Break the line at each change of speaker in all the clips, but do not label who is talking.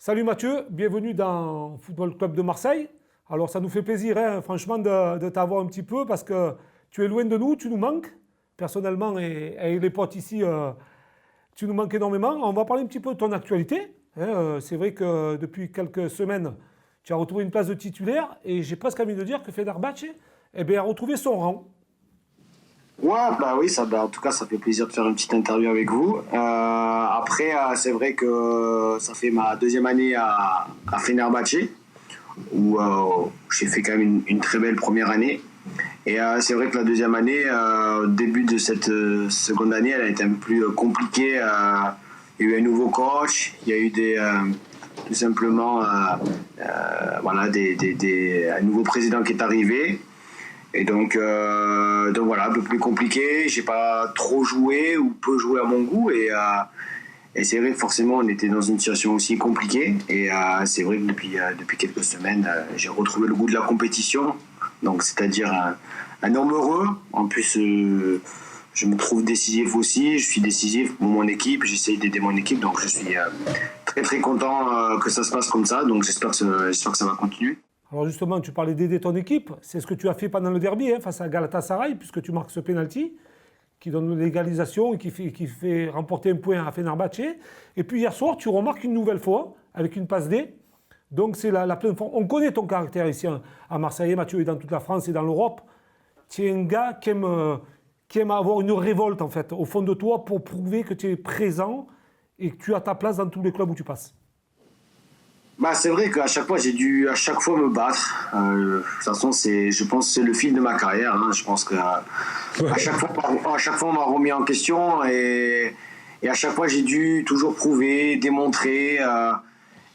Salut Mathieu, bienvenue dans Football Club de Marseille. Alors ça nous fait plaisir, hein, franchement, de t'avoir un petit peu parce que tu es loin de nous, tu nous manques. Personnellement, et les potes ici, tu nous manques énormément. On va parler un petit peu de ton actualité. Hein, c'est vrai que depuis quelques semaines, tu as retrouvé une place de titulaire et j'ai presque envie de dire que Fenerbahçe a retrouvé son rang.
Ouais, bah oui, en tout cas, ça fait plaisir de faire une petite interview avec vous. Après, c'est vrai que ça fait ma deuxième année à Fenerbahçe, où j'ai fait quand même une très belle première année. Et c'est vrai que la deuxième année, au début de cette seconde année, elle a été un peu plus compliquée. Il y a eu un nouveau coach, il y a eu tout simplement un nouveau président qui est arrivé. Et donc voilà, un peu plus compliqué. J'ai pas trop joué ou peu joué à mon goût. Et c'est vrai que forcément, on était dans une situation aussi compliquée. Et c'est vrai que depuis quelques semaines, j'ai retrouvé le goût de la compétition. Donc, c'est-à-dire un homme heureux. En plus, je me trouve décisif aussi. Je suis décisif pour mon équipe. J'essaye d'aider mon équipe. Donc, je suis très, très content que ça se passe comme ça. Donc, j'espère que ça va continuer.
Alors justement, tu parlais d'aider ton équipe. C'est ce que tu as fait pendant le derby face à Galatasaray, puisque tu marques ce penalty qui donne l'égalisation et qui fait remporter un point à Fenerbahçe. Et puis hier soir, tu remarques une nouvelle fois avec une passe D. Donc c'est la pleine forme. On connaît ton caractère ici à Marseille, Mathieu, et dans toute la France et dans l'Europe. Tu es un gars qui aime avoir une révolte en fait au fond de toi pour prouver que tu es présent et que tu as ta place dans tous les clubs où tu passes.
Bah, c'est vrai qu'à chaque fois, j'ai dû me battre. De toute façon, je pense que c'est le fil de ma carrière. Hein. Je pense qu'à chaque fois, on m'a remis en question et à chaque fois, j'ai dû toujours prouver, démontrer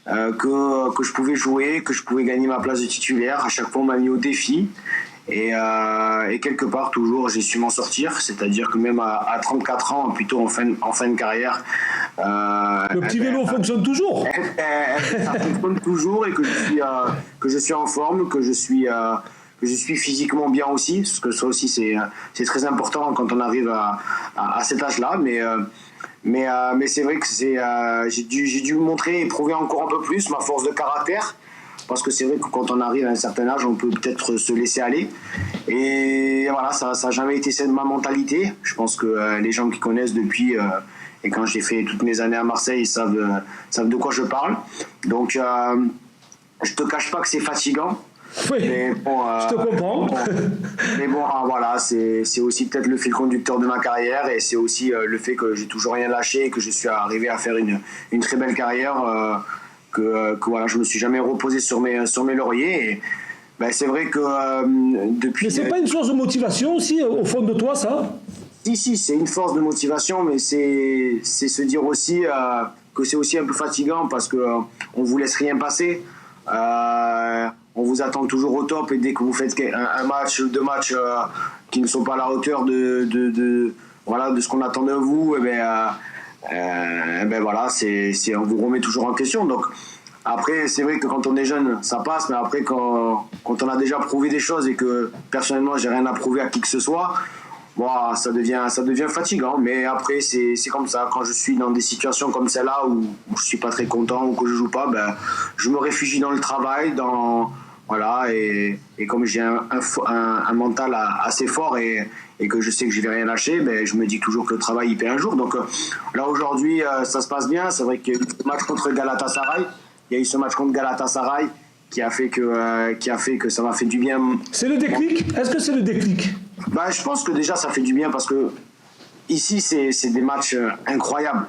que je pouvais jouer, que je pouvais gagner ma place de titulaire. À chaque fois, on m'a mis au défi. Et quelque part, toujours, j'ai su m'en sortir. C'est-à-dire que même à 34 ans, plutôt en fin de carrière...
le petit vélo fonctionne toujours.
Ça fonctionne toujours et que je suis en forme, que je suis physiquement bien aussi. Parce que ça aussi, c'est très important quand on arrive à cet âge-là. Mais c'est vrai que j'ai dû montrer et prouver encore un peu plus ma force de caractère. Parce que c'est vrai que quand on arrive à un certain âge, on peut peut-être se laisser aller. Et voilà, ça n'a jamais été ma mentalité. Je pense que les gens qui connaissent depuis, et quand j'ai fait toutes mes années à Marseille, ils savent de quoi je parle. Donc, je te cache pas que c'est fatigant.
Oui, mais bon, je te comprends.
Mais bon, voilà, c'est aussi peut-être le fil conducteur de ma carrière et c'est aussi le fait que j'ai toujours rien lâché et que je suis arrivé à faire une très belle carrière. Que voilà, je me suis jamais reposé sur mes lauriers. Et, ben, c'est vrai que depuis.
Mais c'est pas une source de motivation aussi au fond de toi, ça?
Si, c'est une force de motivation, mais c'est se dire aussi que c'est aussi un peu fatigant parce que on vous laisse rien passer. On vous attend toujours au top et dès que vous faites un match ou deux matchs qui ne sont pas à la hauteur de ce qu'on attend de vous, et ben voilà, on vous remet toujours en question. Donc après, c'est vrai que quand on est jeune, ça passe, mais après quand on a déjà prouvé des choses et que personnellement j'ai rien à prouver à qui que ce soit, bon, ça devient fatigant. Mais après c'est comme ça. Quand je suis dans des situations comme celle-là où je suis pas très content ou que je joue pas, ben je me réfugie dans le travail, voilà, et comme j'ai un mental assez fort et que je sais que je vais rien lâcher, mais je me dis toujours que le travail il paie un jour. Donc là aujourd'hui ça se passe bien. C'est vrai qu'il y a eu ce match contre Galatasaray. Il y a eu ce match contre Galatasaray qui a fait que ça m'a fait du bien.
C'est le déclic? Est-ce que c'est le déclic?
Bah, je pense que déjà ça fait du bien parce que ici c'est des matchs incroyables.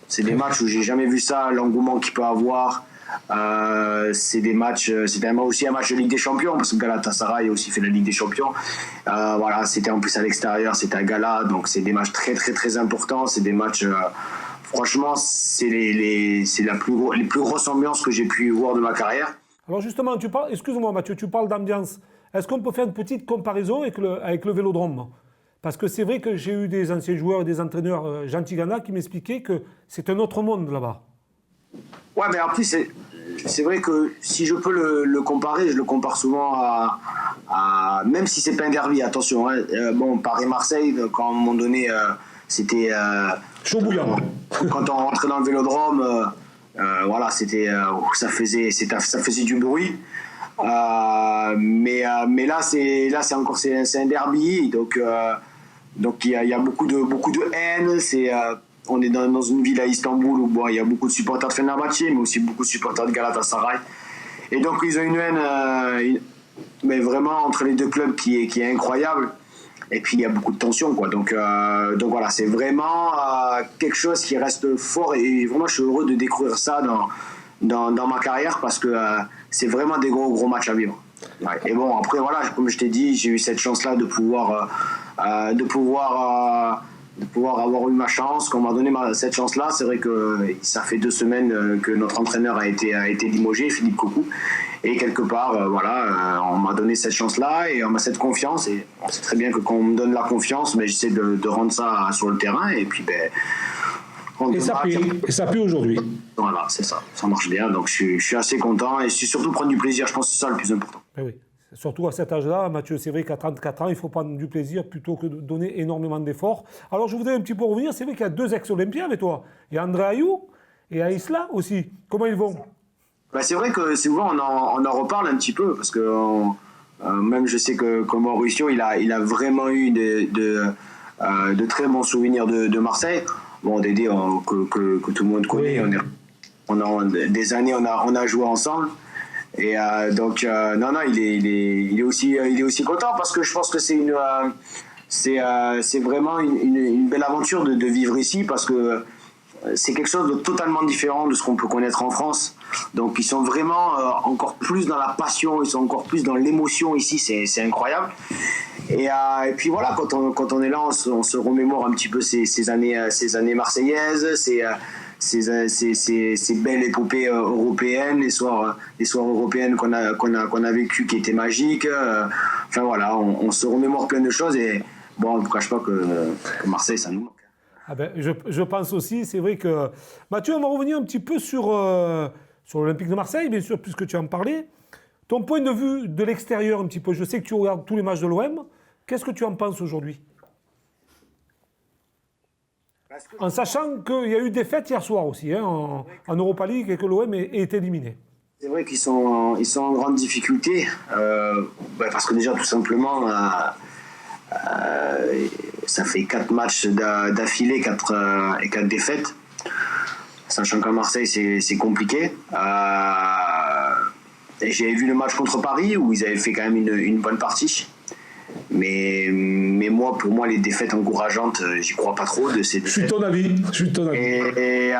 C'est des matchs où j'ai jamais vu ça, l'engouement qu'il peut avoir. C'est des matchs, c'était aussi un match de Ligue des Champions parce que Galatasaray a aussi fait la Ligue des Champions. Voilà, c'était en plus à l'extérieur, c'était à Gala, donc c'est des matchs très très très importants. C'est des matchs, franchement, c'est les plus grosses ambiances que j'ai pu voir de ma carrière.
Alors justement, excuse-moi Mathieu, tu parles d'ambiance. Est-ce qu'on peut faire une petite comparaison avec le Vélodrome? Parce que c'est vrai que j'ai eu des anciens joueurs et des entraîneurs Gentilgana qui m'expliquaient que c'est un autre monde là-bas.
Ouais, mais en plus, c'est vrai que si je peux le comparer, je le compare souvent à même si c'est pas un derby, attention. Hein, bon, Paris-Marseille, quand à un moment donné, c'était...
chaud bouillant.
Quand on rentrait dans le Vélodrome, Voilà, ça faisait du bruit. Mais là, c'est encore c'est un derby, donc il y a beaucoup de haine. On est dans une ville à Istanbul où il y a beaucoup de supporters de Fenerbahçe, mais aussi beaucoup de supporters de Galatasaray. Et donc ils ont une haine, mais vraiment entre les deux clubs qui est incroyable. Et puis il y a beaucoup de tension, quoi. Donc voilà, c'est vraiment quelque chose qui reste fort. Et vraiment, je suis heureux de découvrir ça dans ma carrière parce que c'est vraiment des gros matchs à vivre. Ouais. Et bon, après voilà, comme je t'ai dit, j'ai eu cette chance-là de pouvoir avoir eu ma chance, qu'on m'a donné cette chance-là. C'est vrai que ça fait 2 semaines que notre entraîneur a été limogé, Philippe Cocu. Et quelque part, on m'a donné cette chance-là et on m'a cette confiance. Et on sait très bien que quand on me donne la confiance, j'essaie de rendre ça sur le terrain. Et puis,
ça paie aujourd'hui.
Voilà, c'est ça. Ça marche bien. Donc, je suis assez content. Et c'est surtout prendre du plaisir. Je pense que c'est ça le plus important.
Oui. Surtout à cet âge-là, Mathieu, c'est vrai qu'à 34 ans, il faut prendre du plaisir plutôt que de donner énormément d'efforts. Alors, je voudrais un petit peu revenir. C'est vrai qu'il y a 2 ex-olympiens avec toi. Il y a André Ayou et Aïsla aussi. Comment ils vont ?
C'est vrai que souvent on en reparle un petit peu parce que même je sais que Mauricio il a vraiment eu de très bons souvenirs de Marseille. Bon, Dédé que tout le monde connaît. Oui. On a des années on a joué ensemble et donc non il est aussi content parce que je pense que c'est vraiment une belle aventure de vivre ici parce que c'est quelque chose de totalement différent de ce qu'on peut connaître en France. Donc ils sont vraiment encore plus dans la passion, ils sont encore plus dans l'émotion ici, c'est incroyable. Et puis voilà, quand on est là, on se remémore un petit peu ces années marseillaises, ces belles épopées européennes, les soirs européennes qu'on a vécu qui étaient magiques. Enfin voilà, on se remémore plein de choses et bon, on ne cache pas que Marseille, ça nous manque.
Ah ben, je pense aussi, c'est vrai que... Mathieu, on va revenir un petit peu sur l'Olympique de Marseille, bien sûr, puisque tu en parlais. Ton point de vue de l'extérieur un petit peu, je sais que tu regardes tous les matchs de l'OM. Qu'est-ce que tu en penses aujourd'hui ? En sachant qu'il y a eu des fêtes hier soir aussi, en Europa League, et que l'OM est éliminé.
C'est vrai qu'ils sont en grande difficulté, parce que déjà, tout simplement... ça fait 4 matchs d'affilée, 4 défaites. Sachant qu'à Marseille, c'est compliqué. Et j'avais vu le match contre Paris où ils avaient fait quand même une bonne partie. Mais pour moi, les défaites encourageantes, j'y crois pas trop. Je suis
de ton avis.
Et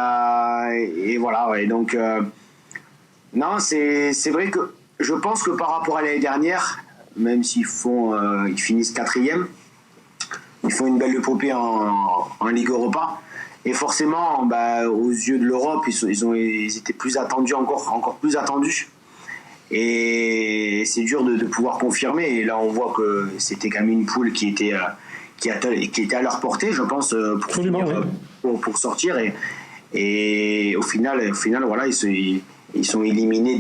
voilà, ouais. Donc, non, c'est vrai que je pense que par rapport à l'année dernière, même s'ils finissent 4e, ils font une belle épopée en Ligue Europa. Et forcément, aux yeux de l'Europe, ils étaient plus attendus, encore plus attendus. Et c'est dur de pouvoir confirmer. Et là, on voit que c'était quand même une poule qui était à leur portée, je pense, pour sortir. Et au final, voilà, ils sont éliminés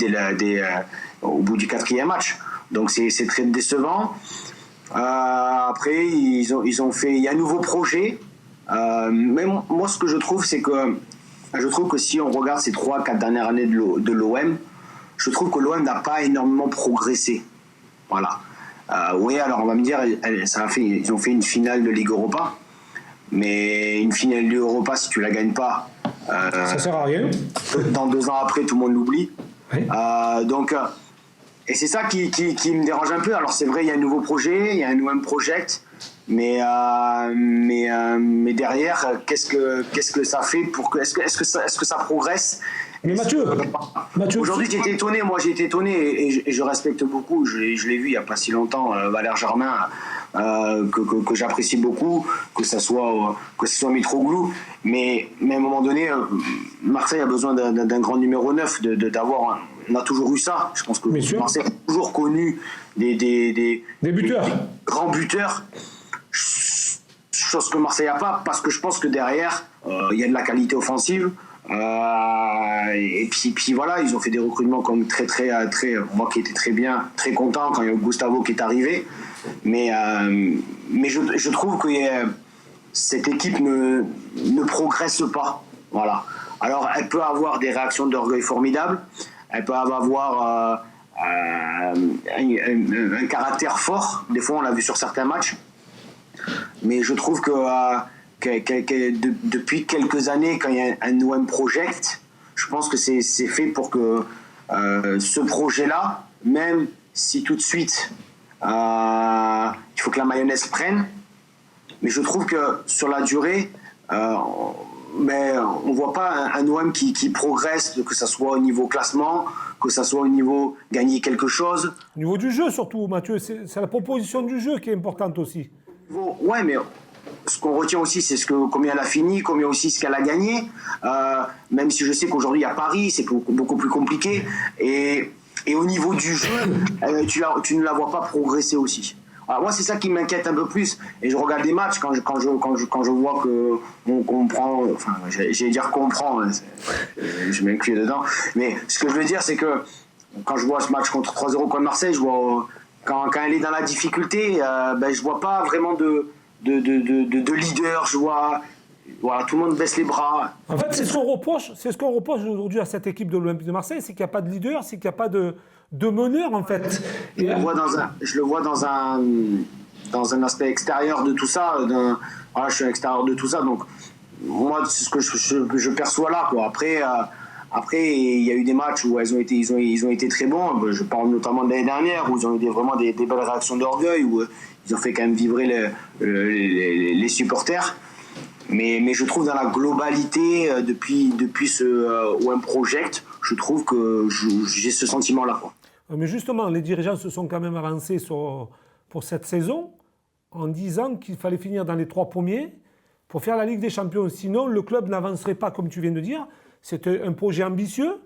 au bout du 4e match. Donc c'est très décevant. Après, ils ont fait. Il y a un nouveau projet. Mais moi, ce que je trouve, c'est que si on regarde ces 3-4 dernières années de l'OM, je trouve que l'OM n'a pas énormément progressé. Voilà. Oui, alors on va me dire, ils ont fait une finale de Ligue Europa, mais une finale de Ligue Europa, si tu la gagnes pas,
ça sert à rien.
Dans 2 ans après, tout le monde l'oublie.
Oui.
Et c'est ça qui me dérange un peu. Alors c'est vrai, il y a un nouveau projet, il y a un OM Project, mais derrière, qu'est-ce que ça fait est-ce que ça progresse?
Mais Mathieu,
aujourd'hui j'ai été étonné, et je respecte beaucoup, je l'ai vu il n'y a pas si longtemps, Valère Germain, que j'apprécie beaucoup, que ce soit Mitroglou, mais à un moment donné, Marseille a besoin d'un grand numéro 9, d'avoir on a toujours eu ça. Je pense que Marseille a toujours connu des buteurs, des grands buteurs, chose que Marseille n'a pas, parce que je pense que derrière il y a de la qualité offensive. Et puis voilà, ils ont fait des recrutements comme très moi qui étais très bien, très content quand il y a eu Gustavo qui est arrivé, mais je trouve que cette équipe ne progresse pas. Voilà. Alors, elle peut avoir des réactions d'orgueil formidables, elle peut avoir un caractère fort, des fois on l'a vu sur certains matchs, mais je trouve que depuis quelques années, quand il y a un OM Project, je pense que c'est fait pour que ce projet-là, même si tout de suite il faut que la mayonnaise prenne, mais je trouve que sur la durée, on voit pas un OM qui progresse, que ce soit au niveau classement, que ce soit au niveau gagner quelque chose.
Au niveau du jeu surtout, Mathieu, c'est la proposition du jeu qui est importante aussi.
Ouais, mais ce qu'on retient aussi, c'est combien elle a fini, combien aussi ce qu'elle a gagné. Même si je sais qu'aujourd'hui il y a Paris, c'est beaucoup plus compliqué. Et au niveau du jeu, tu ne la vois pas progresser aussi. Alors moi, c'est ça qui m'inquiète un peu plus. Et je regarde des matchs quand je vois qu'on comprend. Enfin, j'allais dire comprend. Hein, je m'inclus dedans. Mais ce que je veux dire, c'est que quand je vois ce match contre 3-0 contre Marseille, je vois quand elle est dans la difficulté, je vois pas vraiment de leader. Je vois. Voilà, tout le monde baisse les bras.
En fait, c'est ce qu'on reproche aujourd'hui à cette équipe de l'Olympique de Marseille, c'est qu'il n'y a pas de leader, c'est qu'il n'y a pas de meneur, en fait.
Je le vois dans un aspect extérieur de tout ça. Voilà, je suis à l'extérieur de tout ça, donc moi, c'est ce que je perçois là, quoi. Après, il y a eu des matchs où ils ont été très bons. Je parle notamment de l'année dernière, où ils ont eu vraiment des belles réactions d'orgueil, où ils ont fait quand même vibrer les supporters. Mais je trouve dans la globalité, depuis ce OM Project, je trouve que j'ai ce sentiment-là, quoi.
Mais justement, les dirigeants se sont quand même avancés pour cette saison en disant qu'il fallait finir dans les 3 premiers pour faire la Ligue des Champions. Sinon, le club n'avancerait pas, comme tu viens de dire. C'est un projet ambitieux,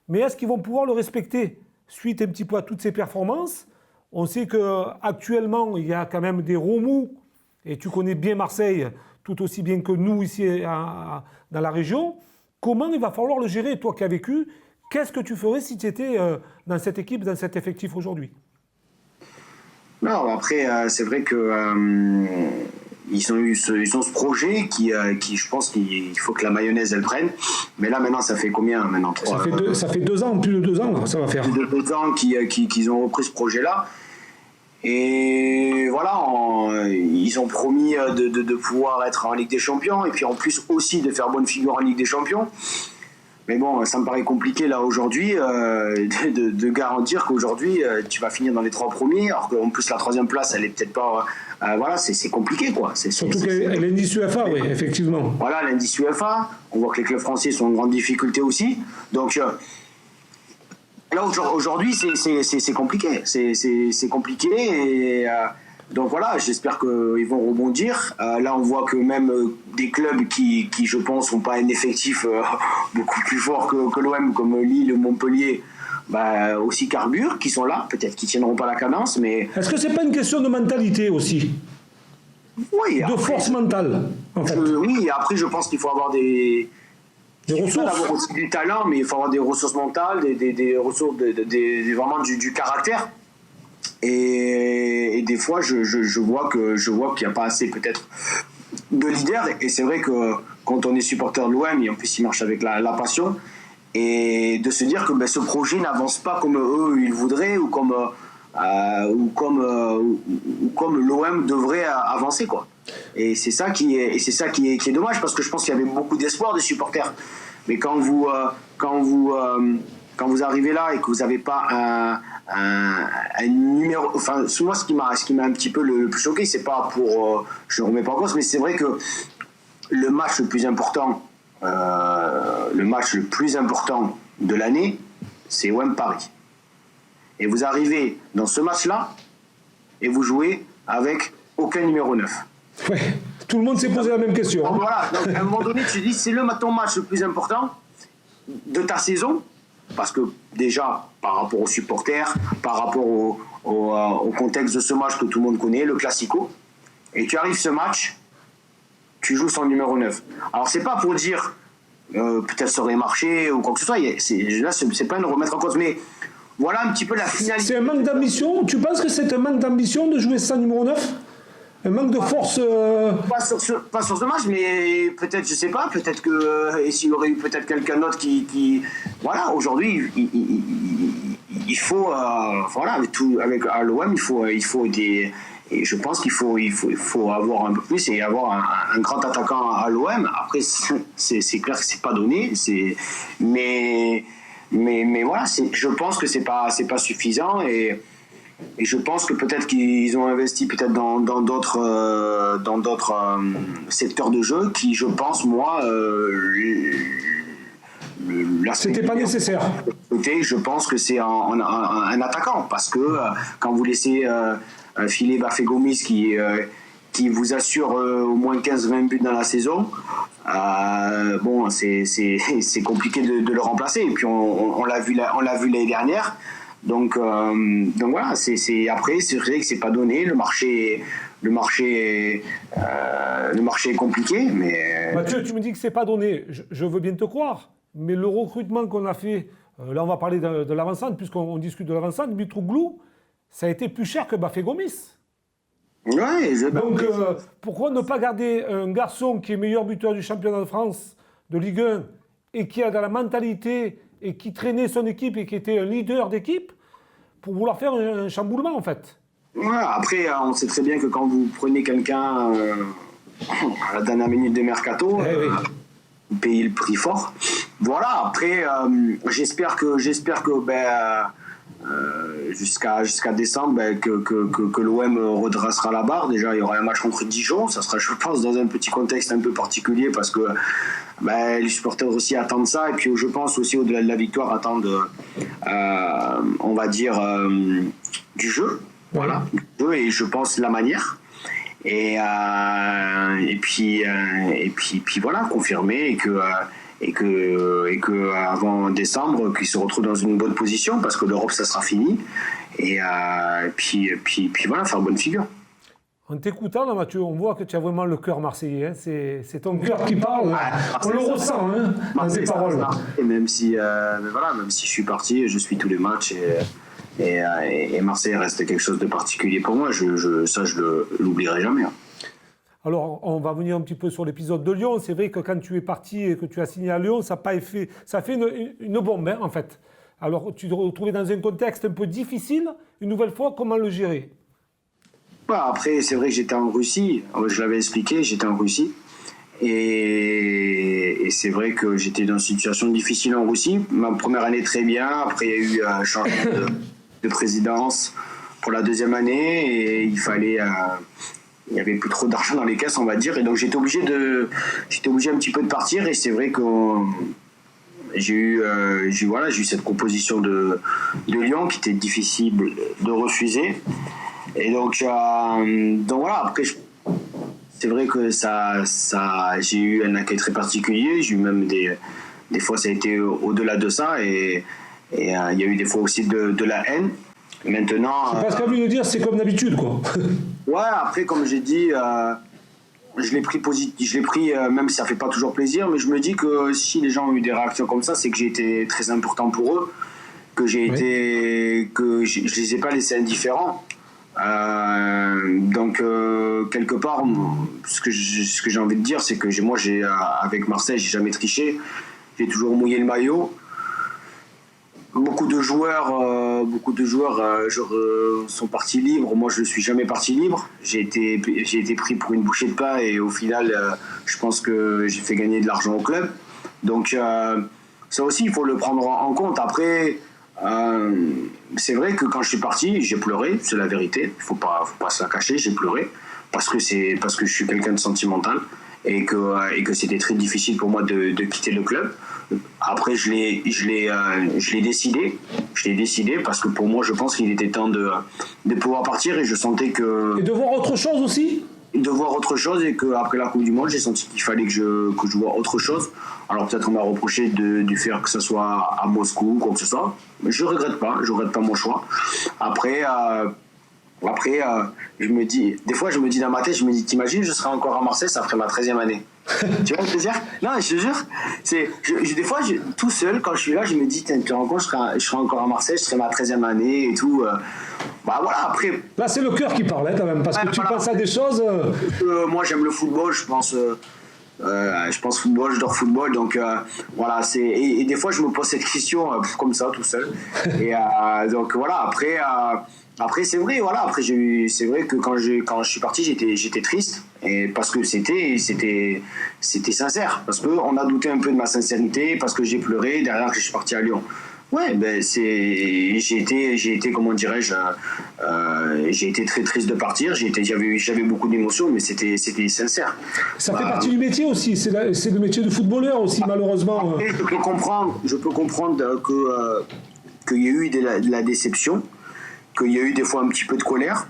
mais est-ce qu'ils vont pouvoir le respecter suite un petit peu à toutes ces performances? On sait qu'actuellement, il y a quand même des remous, et tu connais bien Marseille, tout aussi bien que nous ici dans la région. Comment il va falloir le gérer, toi qui as vécu? Qu'est-ce que tu ferais si tu étais dans cette équipe, dans cet effectif aujourd'hui?
Non, après, c'est vrai que ils ont ce projet qui, je pense qu'il faut que la mayonnaise elle prenne. Mais là maintenant, ça fait combien maintenant?
Ça fait 2 ans, plus de 2 ans, ça va faire.
Plus de 2 ans qu'ils ont repris ce projet-là. Et voilà, ils ont promis de pouvoir être en Ligue des Champions et puis en plus aussi de faire bonne figure en Ligue des Champions. Mais bon, ça me paraît compliqué là aujourd'hui de garantir qu'aujourd'hui tu vas finir dans les 3 premiers, alors qu'en plus la 3e place elle est peut-être pas. Voilà, c'est compliqué quoi.
Surtout l'indice UEFA, oui, effectivement.
Voilà, l'indice UEFA. On voit que les clubs français sont en grande difficulté aussi. Donc. Là aujourd'hui c'est compliqué, c'est compliqué et donc voilà, j'espère qu'ils vont rebondir. Là on voit que même des clubs qui je pense n'ont pas un effectif beaucoup plus fort que l'OM comme Lille, Montpellier, aussi carburent, qui sont là, peut-être qu'ils tiendront pas la cadence, mais
est-ce que c'est pas une question de mentalité aussi?
Oui,
de force mentale en fait.
Oui, après je pense qu'il faut avoir des ressources. Avoir aussi du talent, mais il faut avoir des ressources mentales, des ressources, vraiment du caractère. Et des fois, je vois qu'il n'y a pas assez peut-être de leaders. Et c'est vrai que quand on est supporter de l'OM, et en plus il marche avec la passion, et de se dire que ce projet n'avance pas comme eux ils voudraient ou comme l'OM devrait avancer, quoi. Et c'est ça qui est dommage, parce que je pense qu'il y avait beaucoup d'espoir des supporters. Mais quand vous arrivez là et que vous n'avez pas un numéro, enfin moi ce qui m'a un petit peu le plus choqué, c'est pas pour je ne remets pas en cause, mais c'est vrai que le match le plus important de l'année, c'est OM Paris. Et vous arrivez dans ce match-là et vous jouez avec aucun numéro 9.
Ouais, tout le monde s'est posé la même question.
Donc, voilà, donc à un moment donné, tu te dis, c'est ton match le plus important de ta saison, parce que déjà, par rapport aux supporters, par rapport au contexte de ce match que tout le monde connaît, le Classico, et tu arrives ce match, tu joues sans numéro 9. Alors, c'est pas pour dire, peut-être ça aurait marché ou quoi que ce soit, là, c'est pas une remettre en cause, mais voilà un petit peu la finalité.
C'est un manque d'ambition. Tu penses que c'est un manque d'ambition de jouer sans numéro 9? Un manque de force.
Pas sur ce match, mais peut-être, je sais pas, peut-être que s'il y aurait eu peut-être quelqu'un d'autre qui voilà, aujourd'hui, il faut, voilà, avec à l'OM, il faut des. Et je pense qu'il faut avoir un peu plus et avoir un grand attaquant à l'OM. Après, c'est clair que c'est pas donné, mais voilà, je pense que c'est pas suffisant et je pense que peut-être qu'ils ont investi peut-être dans d'autres secteurs de jeu qui, je pense, moi,
c'était pas nécessaire.
Je pense que c'est un attaquant parce que quand vous laissez filer Bafé Gomis qui vous assure au moins 15-20 buts dans la saison, bon, c'est compliqué de le remplacer. Et puis on l'a vu l'année dernière. Donc voilà, après c'est vrai que c'est pas donné, le marché est compliqué, mais
Mathieu, tu me dis que c'est pas donné, je veux bien te croire, mais le recrutement qu'on a fait, là on va parler de l'avancante puisqu'on discute de l'avancante, Mitroglou, ça a été plus cher que Bafé Gomis.
Ouais,
donc pourquoi ne pas garder un garçon qui est meilleur buteur du championnat de France de Ligue 1 et qui a de la mentalité et qui traînait son équipe et qui était un leader d'équipe pour vouloir faire un chamboulement en fait.
Ouais, après, on sait très bien que quand vous prenez quelqu'un à la dernière minute de mercato, vous payez le prix fort. Voilà, après, j'espère que jusqu'à décembre, que l'OM redressera la barre. Déjà, il y aura un match contre Dijon. Ça sera, je pense, dans un petit contexte un peu particulier parce que les supporters aussi attendent ça. Et puis, je pense aussi, au-delà de la victoire, attendent, on va dire, du jeu. Voilà. Et je pense la manière. Et puis voilà, confirmer et que avant décembre, qu'ils se retrouvent dans une bonne position parce que l'Europe, ça sera fini. Et puis voilà, faire bonne figure.
En t'écoutant, là, Mathieu, on voit que tu as vraiment le cœur marseillais. Hein. C'est ton cœur qui parle. On le ressent dans tes paroles.
Et même si je suis parti, je suis tous les matchs et Marseille reste quelque chose de particulier pour moi. Je l'oublierai jamais. Hein.
Alors, on va venir un petit peu sur l'épisode de Lyon. C'est vrai que quand tu es parti et que tu as signé à Lyon, ça a fait une bombe, hein, en fait. Alors, tu te retrouvais dans un contexte un peu difficile. Une nouvelle fois, comment le gérer ?
Après, c'est vrai que j'étais en Russie. Je l'avais expliqué, j'étais en Russie. Et c'est vrai que j'étais dans une situation difficile en Russie. Ma première année, très bien. Après, il y a eu un changement de présidence pour la deuxième année. Et il n'y avait plus trop d'argent dans les caisses, on va dire. Et donc, j'étais obligé un petit peu de partir. Et c'est vrai que j'ai eu cette proposition de Lyon qui était difficile de refuser. Et donc voilà, après, c'est vrai que j'ai eu un accueil très particulier. J'ai eu même des fois, ça a été au-delà de ça. Et il y a eu des fois aussi de la haine. Maintenant.
C'est pas ce qu'a voulu nous dire, c'est comme d'habitude, quoi.
Ouais, après, comme j'ai dit, je l'ai pris positif. Je l'ai pris, même si ça fait pas toujours plaisir, mais je me dis que si les gens ont eu des réactions comme ça, c'est que j'ai été très important pour eux, que je les ai pas laissés indifférents. Donc quelque part, ce que j'ai envie de dire, c'est que moi, avec Marseille, j'ai jamais triché. J'ai toujours mouillé le maillot. Beaucoup de joueurs sont partis libres. Moi, je ne suis jamais parti libre. J'ai été pris pour une bouchée de pain et au final, je pense que j'ai fait gagner de l'argent au club. Donc, ça aussi, il faut le prendre en compte. Après, c'est vrai que quand je suis parti, j'ai pleuré, c'est la vérité. Il faut pas se la cacher, j'ai pleuré parce que je suis quelqu'un de sentimental et que c'était très difficile pour moi de quitter le club. Après, je l'ai décidé parce que pour moi, je pense qu'il était temps de pouvoir partir et je sentais que...
Et de voir autre chose aussi ?
De voir autre chose et qu'après la Coupe du Monde, j'ai senti qu'il fallait que je vois autre chose. Alors peut-être on m'a reproché du faire que ce soit à Moscou ou quoi que ce soit. Mais je regrette pas mon choix. Après, je me dis, des fois je me dis dans ma tête, t'imagines, je serais encore à Marseille, ça ferait ma 13e année. Tu vois ce que je veux dire? Non, je te jure, des fois, tout seul, quand je suis là, je me dis, tu te rends compte, je serai encore à Marseille, je serai ma 13e année et tout. Bah voilà, après.
Là, c'est le cœur qui parle, hein, quand même, parce que tu penses à des choses.
Moi, j'aime le football, je pense football, je dors football, donc voilà. Et des fois, je me pose cette question comme ça, tout seul. Et donc voilà, après c'est vrai, voilà. Après, c'est vrai que quand je suis parti, j'étais triste, et parce que c'était sincère, parce qu'on a douté un peu de ma sincérité, parce que j'ai pleuré derrière que je suis parti à Lyon. Ouais, ben j'ai été comment dirais-je, j'ai été très triste de partir. J'avais beaucoup d'émotions, mais c'était sincère.
Ça fait partie du métier aussi. C'est le métier de footballeur aussi, malheureusement.
Après, je peux comprendre qu'il y a eu de la déception, qu'il y a eu des fois un petit peu de colère.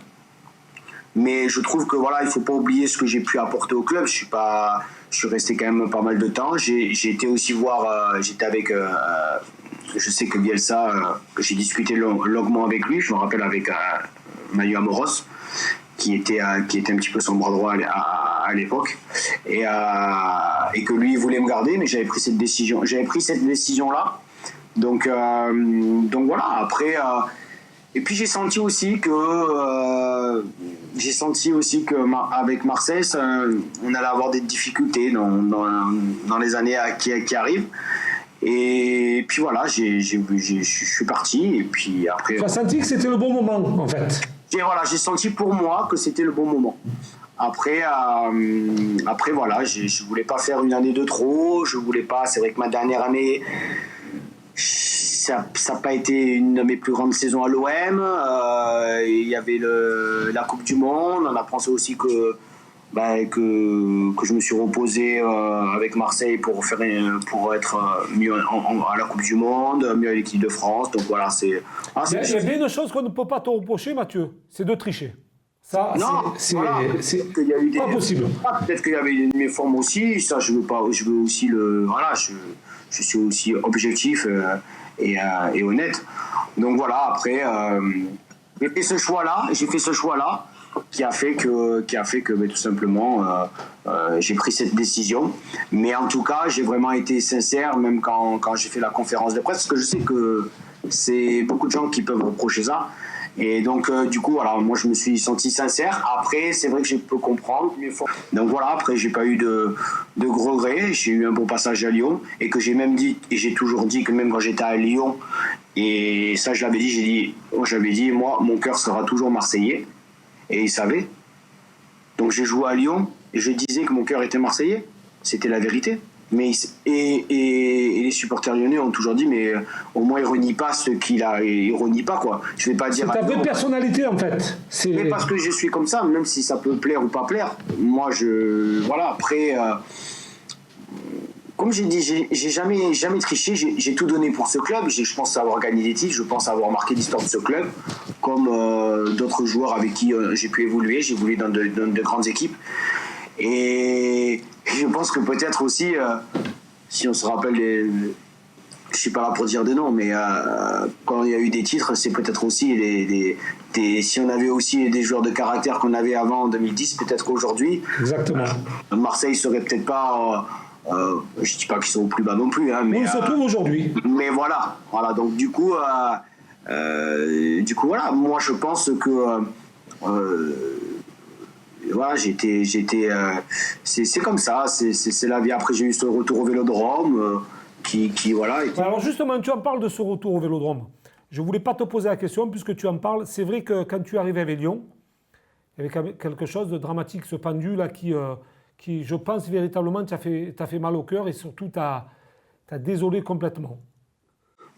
Mais je trouve que voilà, il faut pas oublier ce que j'ai pu apporter au club. Je suis resté quand même pas mal de temps. J'ai été aussi voir, j'étais avec. Je sais que Bielsa, j'ai discuté longuement avec lui, je me rappelle avec Manu Amoros, qui était un petit peu son bras droit à l'époque, et que lui voulait me garder, mais j'avais pris cette décision-là. Donc voilà, après. Et puis j'ai senti aussi que avec Marseille, on allait avoir des difficultés dans les années qui arrivent. Et puis voilà, je suis parti, et puis après.
Tu as senti que c'était le bon moment, en fait.
J'ai senti pour moi que c'était le bon moment. Après voilà, je voulais pas faire une année de trop, je voulais pas. C'est vrai que ma dernière année, ça n'a pas été une de mes plus grandes saisons à l'OM. Il y avait la Coupe du Monde. On a pensé aussi que je me suis reposé avec Marseille pour être mieux à la Coupe du Monde, mieux à l'équipe de France. Donc voilà,
il y a bien une chose qu'on ne peut pas te reprocher, Mathieu, c'est de tricher. Ça, c'est pas possible.
Peut-être qu'il y avait une méforme aussi. Ça, je veux aussi je suis aussi objectif et honnête. Donc voilà, après, j'ai fait ce choix-là. Qui a fait que tout simplement j'ai pris cette décision. Mais en tout cas, j'ai vraiment été sincère, même quand j'ai fait la conférence de presse, parce que je sais que c'est beaucoup de gens qui peuvent reprocher ça. Et donc du coup, voilà, moi je me suis senti sincère. Après, c'est vrai que je peux comprendre. Donc voilà, après j'ai pas eu de gros regrets. J'ai eu un bon passage à Lyon, et que j'ai même dit, et j'ai toujours dit que même quand j'étais à Lyon, et ça j'avais dit, moi mon cœur sera toujours marseillais. Et ils savaient. Donc j'ai joué à Lyon et je disais que mon cœur était marseillais. C'était la vérité. Et les supporters lyonnais ont toujours dit, mais au moins il renie pas ce qu'il a. Il renie pas, quoi. Je vais pas dire.
C'est ta vraie personnalité, en fait.
Mais parce que je suis comme ça, même si ça peut plaire ou pas plaire. Moi, voilà. Après. Comme j'ai dit, j'ai jamais triché, j'ai tout donné pour ce club. Je pense avoir gagné des titres, je pense avoir marqué l'histoire de ce club, comme d'autres joueurs avec qui j'ai pu évoluer. J'ai évolué dans de grandes équipes. Et je pense que peut-être aussi, si on se rappelle, je suis pas là pour dire des noms, mais quand il y a eu des titres, c'est peut-être aussi si on avait aussi des joueurs de caractère qu'on avait avant en 2010, peut-être qu'aujourd'hui,
exactement.
Marseille serait peut-être pas. Je dis pas qu'ils sont au plus bas non plus, hein, mais
ils se trouvent aujourd'hui.
Mais voilà. Donc du coup, voilà. Moi, je pense que voilà, c'est comme ça. C'est la vie. Après, j'ai eu ce retour au Vélodrome, qui voilà.
Alors justement, tu en parles de ce retour au Vélodrome. Je voulais pas te poser la question puisque tu en parles. C'est vrai que quand tu es arrivé à Lyon, il y avait quelque chose de dramatique, ce pendu là qui, je pense, véritablement, t'a fait mal au cœur et surtout t'a désolé complètement.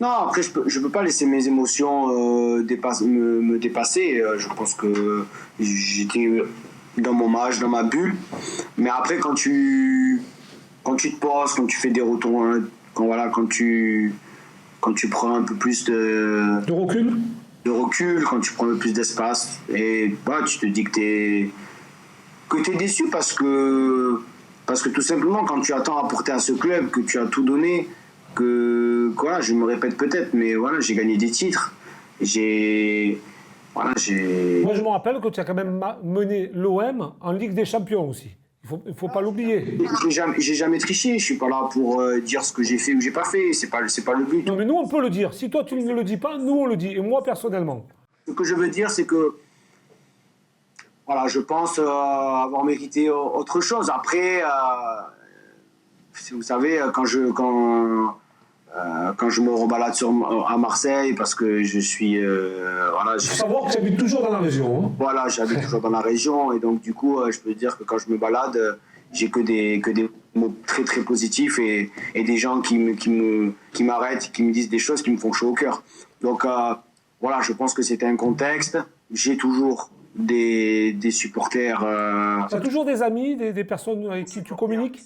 Non, après, je peux pas laisser mes émotions me dépasser. Je pense que j'étais dans mon âge, dans ma bulle. Mais après, quand tu te poses, quand tu fais des retours, quand tu prends un peu plus de recul, quand tu prends un peu plus d'espace, et voilà, tu te dis que t'es déçu parce que tout simplement, quand tu as tant apporté à ce club, que tu as tout donné, voilà, je me répète peut-être, mais voilà, j'ai gagné des titres. Moi, je
me rappelle que tu as quand même mené l'OM en Ligue des Champions aussi. Il Il faut pas l'oublier.
J'ai jamais triché. Je suis pas là pour dire ce que j'ai fait ou j'ai pas fait. C'est pas le but.
Non, mais nous, on peut le dire. Si toi, tu ne le dis pas, nous, on le dit. Et moi, personnellement.
Ce que je veux dire, c'est que voilà, je pense avoir mérité autre chose. Après, vous savez, quand je me rebalade à Marseille, parce que je suis... voilà,
Il faut savoir que tu habites toujours dans la région. Hein.
Voilà, j'habite toujours dans la région. Et donc, du coup, je peux dire que quand je me balade, j'ai que des mots très, très positifs et des gens qui m'arrêtent, qui me disent des choses qui me font chaud au cœur. Donc, voilà, je pense que c'était un contexte. J'ai toujours des supporters...
Tu as toujours des amis, des personnes avec qui tu communiques?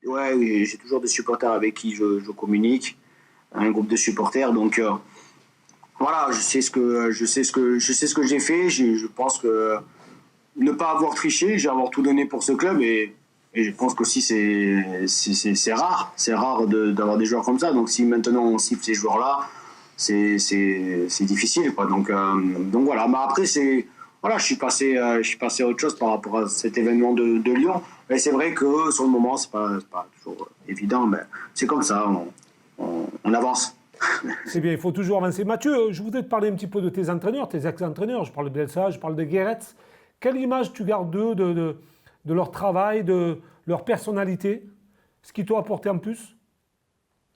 Ouais, oui, j'ai toujours des supporters avec qui je communique, un groupe de supporters. Donc voilà, je sais ce que j'ai fait. Je pense que ne pas avoir triché, j'ai avoir tout donné pour ce club et je pense qu'aussi c'est rare d'avoir des joueurs comme ça. Donc si maintenant on siffle ces joueurs-là, c'est difficile quoi. Donc voilà. Mais après voilà, je suis passé à autre chose par rapport à cet événement de Lyon. Mais c'est vrai que sur le moment, c'est pas toujours évident, mais c'est comme ça, on avance.
C'est bien, il faut toujours avancer. Mathieu, je voudrais te parler un petit peu de tes entraîneurs, tes ex-entraîneurs. Je parle de Bielsa, je parle de Guéretz. Quelle image tu gardes d'eux, de leur travail, de leur personnalité? Ce qu'ils t'ont apporté en plus?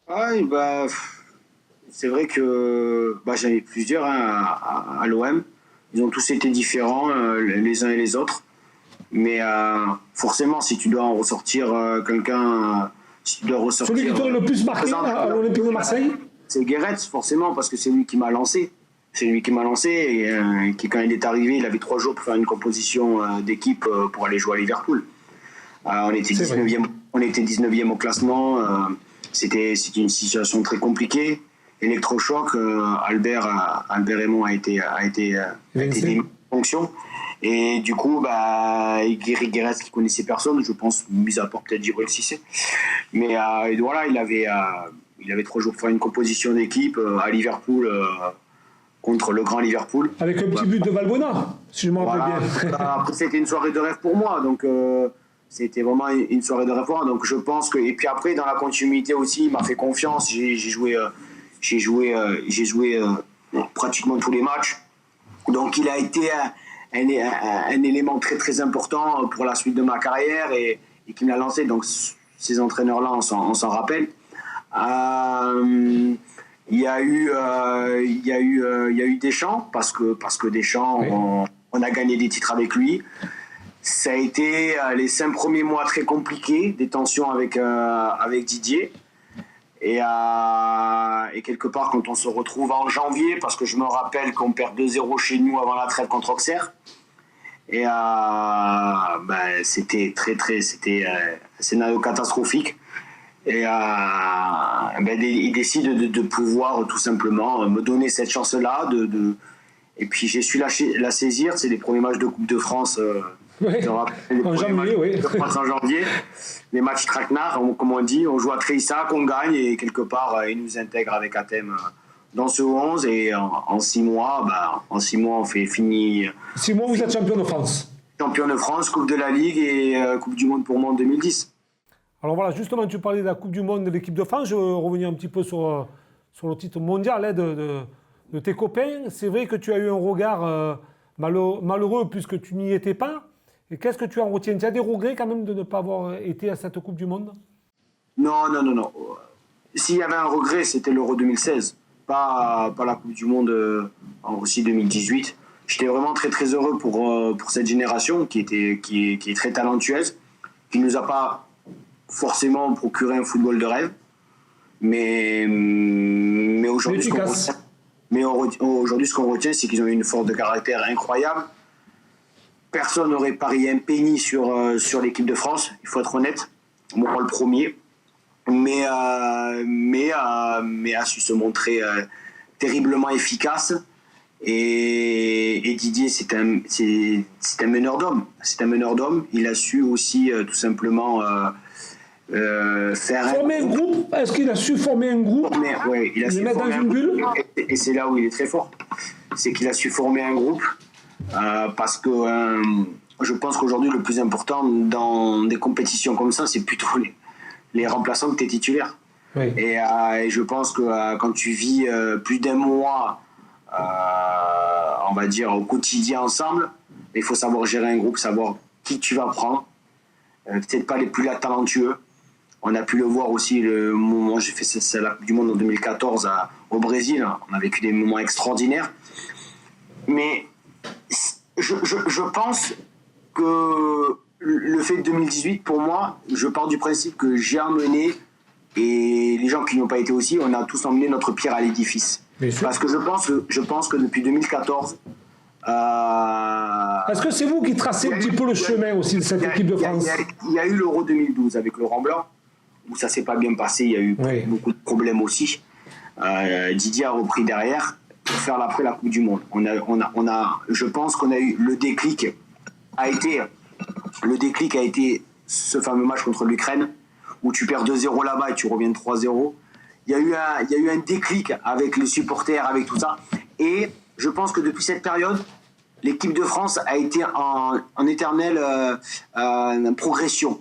Oui, c'est vrai que j'en ai plusieurs à l'OM. Ils ont tous été différents les uns et les autres. Mais forcément, si tu dois en ressortir quelqu'un... si tu dois ressortir,
celui qui t'a le plus marqué à l'Olympique de Marseille?
C'est Guéretz, forcément, parce que c'est lui qui m'a lancé. C'est lui qui m'a lancé et qui, quand il est arrivé, il avait 3 jours pour faire une composition d'équipe pour aller jouer à Liverpool. On était 19e au classement. C'était une situation très compliquée. Électrochoc, Albert Raymond a été démis de fonction. Et du coup, Guéretz qui connaissait personne, je pense, mis à part peut-être Djibril Cissé. Mais voilà, il avait 3 jours pour faire une composition d'équipe à Liverpool contre le grand Liverpool.
Avec un petit but de Valbuena, si je me rappelle bien.
Après, c'était une soirée de rêve pour moi, donc c'était vraiment une soirée de rêve pour moi. Donc je pense que, et puis après, dans la continuité aussi, il m'a fait confiance. J'ai joué pratiquement tous les matchs. Donc il a été un élément très très important pour la suite de ma carrière et qui me l'a lancé. Donc ces entraîneurs-là, on s'en rappelle. Il y a eu Deschamps parce que Deschamps, oui. on a gagné des titres avec lui. Ça a été les 5 premiers mois très compliqués, des tensions avec Didier. Et quelque part, quand on se retrouve en janvier, parce que je me rappelle qu'on perd 2-0 chez nous avant la trêve contre Auxerre, et c'était un scénario catastrophique. Et il décide de pouvoir tout simplement me donner cette chance-là. Et puis j'ai su la saisir. C'est les premiers matchs de Coupe de France.
En janvier, oui.
En janvier. Les matchs traquenards, comme on dit. On joue à Tréissac, on gagne et quelque part, il nous intègre avec Athème dans ce 11. Et en 6 mois, on fait fini.
6 mois, vous êtes champion de France.
Champion de France, Coupe de la Ligue et Coupe du Monde pour moi en 2010.
Alors voilà, justement, tu parlais de la Coupe du Monde de l'équipe de France. Je veux revenir un petit peu sur le titre mondial de tes copains. C'est vrai que tu as eu un regard malheureux puisque tu n'y étais pas. Et qu'est-ce que tu en retiens? Tu as des regrets quand même de ne pas avoir été à cette Coupe du Monde?
Non. S'il y avait un regret, c'était l'Euro 2016. Pas la Coupe du Monde en Russie 2018. J'étais vraiment très très heureux pour cette génération qui est très talentueuse, qui nous a pas forcément procuré un football de rêve, mais aujourd'hui ce qu'on retient, c'est qu'ils ont eu une force de caractère incroyable. Personne n'aurait parié un penny sur l'équipe de France, il faut être honnête, moi le premier, mais a su se montrer terriblement efficace. Et Didier, c'est un meneur d'hommes. C'est un meneur d'hommes. Il a su aussi tout simplement
former un groupe. Est-ce qu'il a su former un groupe?
Oui, il a su
mettre dans une bulle.
Et c'est là où il est très fort. C'est qu'il a su former un groupe parce que je pense qu'aujourd'hui, le plus important dans des compétitions comme ça, c'est plutôt les remplaçants que tes titulaires.
Oui.
Et je pense que quand tu vis plus d'un mois, on va dire, au quotidien ensemble, il faut savoir gérer un groupe, savoir qui tu vas prendre. Peut-être pas les plus talentueux. On a pu le voir aussi, le moment j'ai fait la Coupe du Monde en 2014 au Brésil. On a vécu des moments extraordinaires. Mais je pense que le fait de 2018, pour moi, je pars du principe que j'ai emmené, et les gens qui n'ont pas été aussi, on a tous emmené notre pierre à l'édifice. Parce que je pense que depuis 2014...
Est-ce que c'est vous qui tracez un petit peu le chemin aussi de cette équipe de France?
Il y a eu l'Euro 2012 avec Laurent Blanc, où ça ne s'est pas bien passé, il y a eu beaucoup de problèmes aussi. Didier a repris derrière pour faire après la Coupe du Monde. Je pense qu'on a eu le déclic a été ce fameux match contre l'Ukraine, où tu perds 2-0 là-bas et tu reviens 3-0. Il y a eu un déclic avec les supporters, avec tout ça. Et je pense que depuis cette période, l'équipe de France a été en éternelle progression.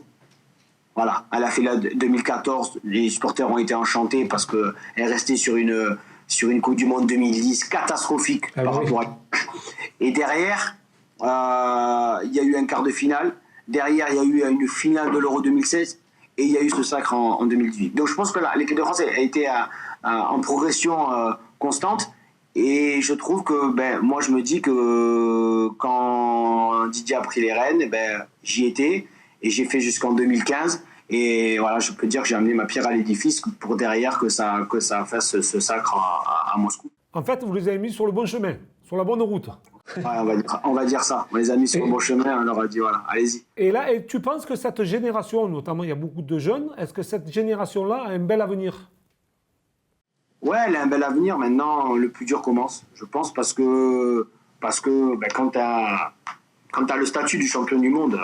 Voilà, elle a fait la 2014, les supporters ont été enchantés parce qu'elle est restée sur une Coupe du Monde 2010 catastrophique par rapport à... Et derrière, il y a eu un quart de finale. Derrière, il y a eu une finale de l'Euro 2016 et il y a eu ce sacre en 2018. Donc je pense que l'équipe de France a été en progression constante. Et je trouve que, moi je me dis que quand Didier a pris les rênes, j'y étais et j'ai fait jusqu'en 2015. Et voilà, je peux dire que j'ai amené ma pierre à l'édifice pour derrière que ça fasse ce sacre à Moscou.
En fait, vous les avez mis sur le bon chemin, sur la bonne route.
Ouais, on va dire ça. On les a mis sur le bon chemin, on leur a dit voilà, allez-y.
Et là, tu penses que cette génération, notamment il y a beaucoup de jeunes, est-ce que cette génération-là a un bel avenir?
Ouais, elle a un bel avenir. Maintenant, le plus dur commence, je pense, parce que quand tu as le statut du champion du monde,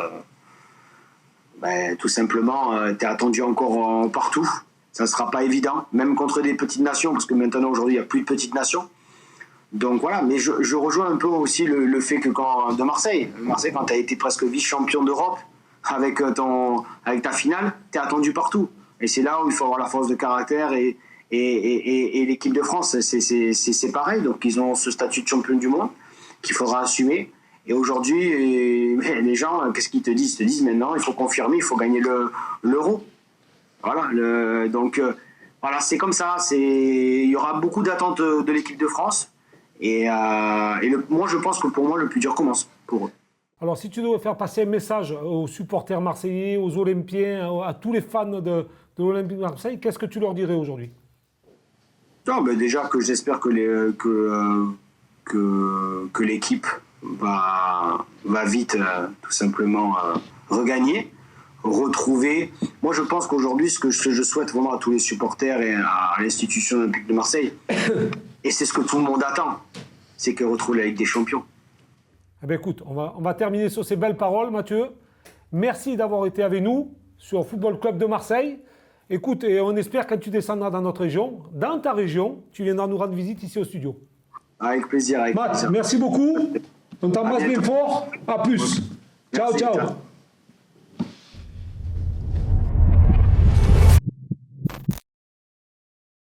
tout simplement, tu es attendu encore partout. Ça ne sera pas évident, même contre des petites nations, parce que maintenant, aujourd'hui, il n'y a plus de petites nations. Donc voilà, mais je rejoins un peu aussi le fait que de Marseille, quand tu as été presque vice-champion d'Europe, avec ta finale, tu es attendu partout. Et c'est là où il faut avoir la force de caractère et l'équipe de France, c'est pareil. Donc ils ont ce statut de champion du monde qu'il faudra assumer. Et aujourd'hui, les gens, qu'est-ce qu'ils te disent? Ils te disent maintenant, il faut confirmer, il faut gagner l'Euro. Voilà. Donc voilà, c'est comme ça. Il y aura beaucoup d'attentes de l'équipe de France. Et moi, je pense que pour moi, le plus dur commence pour eux.
Alors, si tu devais faire passer un message aux supporters marseillais, aux Olympiens, à tous les fans de l'Olympique de Marseille, qu'est-ce que tu leur dirais aujourd'hui?
Déjà que j'espère que l'équipe va vite tout simplement regagner, retrouver. Moi je pense qu'aujourd'hui ce que je souhaite vraiment à tous les supporters et à l'institution olympique de Marseille, et c'est ce que tout le monde attend, c'est qu'elle retrouve la Ligue des Champions.
Eh bien écoute, on va terminer sur ces belles paroles, Mathieu. Merci d'avoir été avec nous sur Football Club de Marseille. Écoute, et on espère que quand tu descendras dans notre région, dans ta région, tu viendras nous rendre visite ici au studio.
Avec plaisir.
Matt, merci beaucoup. On t'embrasse bien fort. À plus.
Merci,
ciao.
ciao.